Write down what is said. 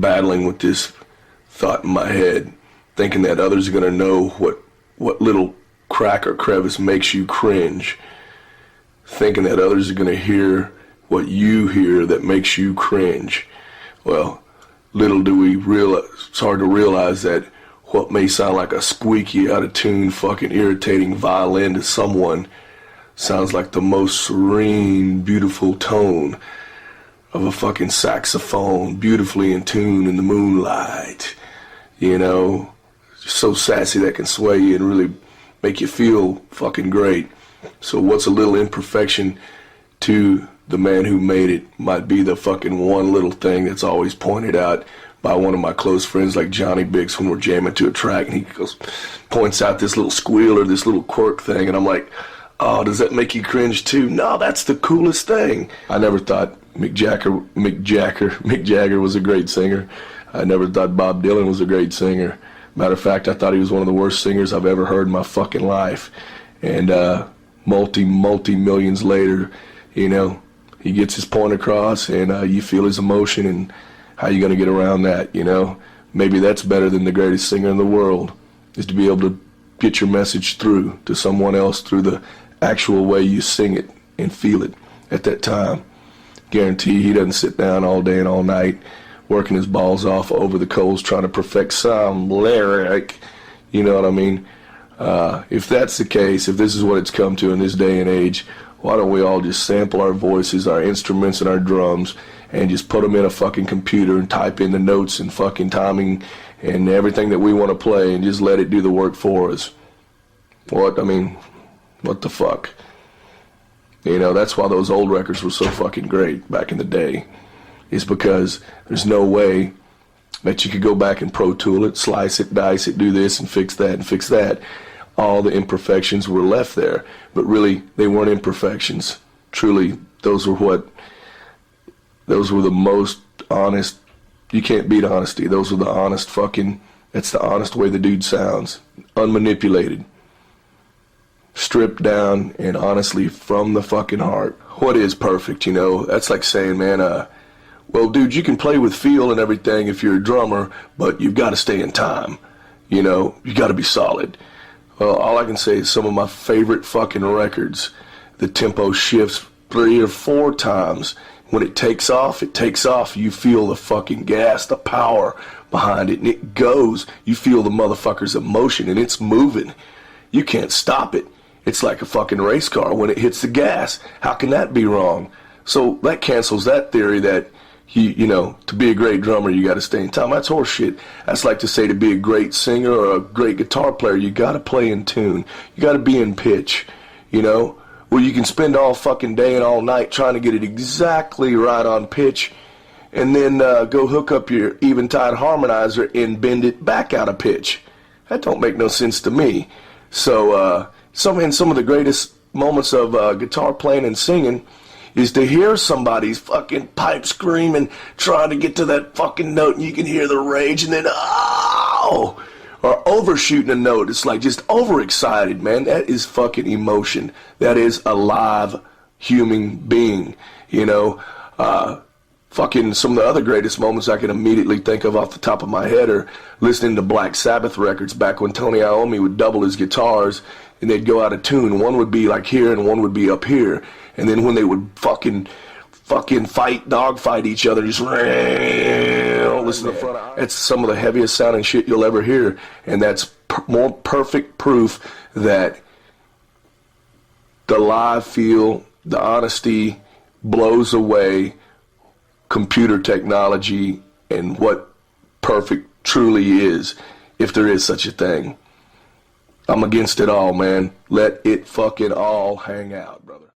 battling with this thought in my head, thinking that others are going to know what little crack or crevice makes you cringe, thinking that others are going to hear what you hear that makes you cringe. Well, little do we realize, it's hard to realize that what may sound like a squeaky, out of tune, fucking irritating violin to someone sounds like the most serene, beautiful tone of a fucking saxophone, beautifully in tune in the moonlight. You know, so sassy that can sway you and really make you feel fucking great. So what's a little imperfection to the man who made it might be the fucking one little thing that's always pointed out by one of my close friends like Johnny Bix when we're jamming to a track, and he points out this little squeal or this little quirk thing, and I'm like, oh, does that make you cringe too? No, that's the coolest thing. I never thought Mick Jagger was a great singer. I never thought Bob Dylan was a great singer. Matter of fact, I thought he was one of the worst singers I've ever heard in my fucking life. And multi-millions later, you know, he gets his point across, and you feel his emotion, and how you going to get around that, you know? Maybe that's better than the greatest singer in the world, is to be able to get your message through to someone else through the actual way you sing it and feel it at that time. Guarantee he doesn't sit down all day and all night working his balls off over the coals trying to perfect some lyric, you know what I mean? If that's the case, if this is what it's come to in this day and age, why don't we all just sample our voices, our instruments, and our drums, and just put them in a fucking computer and type in the notes and fucking timing and everything that we want to play and just let it do the work for us? What the fuck? You know, that's why those old records were so fucking great back in the day. It's because there's no way that you could go back and Pro Tool it, slice it, dice it, do this and fix that and fix that. All the imperfections were left there, but really they weren't imperfections. Truly, those were the most honest. You can't beat honesty. Those were the honest fucking, that's the honest way the dude sounds. Unmanipulated. Stripped down and honestly from the fucking heart. What is perfect, you know? That's like saying, man, well, dude, you can play with feel and everything if you're a drummer, but you've got to stay in time. You know, you got to be solid. Well, all I can say is some of my favorite fucking records, the tempo shifts 3 or 4 times. When it takes off, you feel the fucking gas, the power behind it, and it goes. You feel the motherfucker's emotion, and it's moving. You can't stop it. It's like a fucking race car when it hits the gas. How can that be wrong? So that cancels that theory that, you know, to be a great drummer, you got to stay in time. That's horseshit. That's like to say to be a great singer or a great guitar player, you got to play in tune. You got to be in pitch, you know? Well, you can spend all fucking day and all night trying to get it exactly right on pitch, and then go hook up your Eventide harmonizer and bend it back out of pitch. That don't make no sense to me. So some of the greatest moments of guitar playing and singing is to hear somebody's fucking pipe screaming, trying to get to that fucking note, and you can hear the rage, and then, oh! Or overshooting a note. It's like just overexcited, man. That is fucking emotion. That is a live human being, you know? Fucking some of the other greatest moments I can immediately think of off the top of my head are listening to Black Sabbath records back when Tony Iommi would double his guitars and they'd go out of tune. One would be like here and one would be up here. And then when they would fucking dogfight each other, just listen to the front. It's some of the heaviest sounding shit you'll ever hear. And that's more perfect proof that the live feel, the honesty blows away computer technology and what perfect truly is, if there is such a thing. I'm against it all, man. Let it fucking all hang out, brother.